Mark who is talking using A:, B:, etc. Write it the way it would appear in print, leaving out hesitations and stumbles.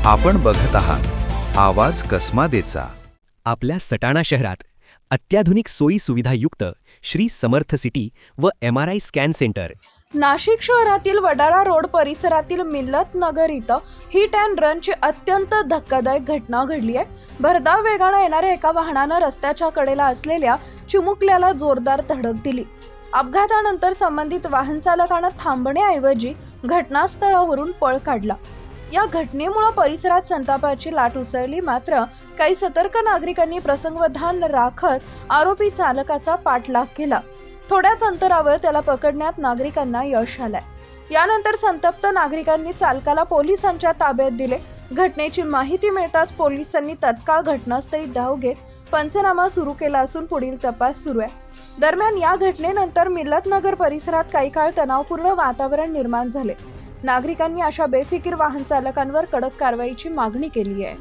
A: आपण बघत आहात आवाज कसमादेचा।
B: आपल्या सटाणा शहरात अत्याधुनिक सोयी सुविधायुक्त श्री समर्थ सिटी व MRI स्कॅन सेंटर।
C: नाशिक शहरातील वडाळा रोड परिसरातील मिल्लत नगर इथं हिट अँड रनची अत्यंत धक्कादायक घटना घडली आहे। भरधाव वेगाने येणाऱ्या एका वाहनानं रस्त्याच्या कडेला असलेल्या चिमुकल्याला जोरदार धडक दिली। अपघातानंतर संबंधित वाहन चालकानं थांबण्याऐवजी घटनास्थळावरून पळ काढला। या घटनेमुळे परिसरात संतापाची लाट उसळली, मात्र काही सतर्क नागरिकांनी प्रसंगावधान राखत आरोपी चालकाचा पाठलाग केला। थोड्याच अंतरावर त्याला पकडण्यात नागरिकांना यश आलंय। यानंतर संतप्त नागरिकांनी चालकाला पोलिसांच्या ताब्यात दिले। घटनेची माहिती मिळताच पोलिसांनी तत्काळ घटनास्थळी धाव घेत पंचनामा सुरू केला असून पुढील तपास सुरू आहे। दरम्यान या घटनेनंतर मिल्लत नगर परिसरात काही काळ तणावपूर्ण वातावरण निर्माण झाले। नागरिकांनी अशा बेफिकीर वाहन चालकांवर कडक कारवाईची मागणी केली आहे।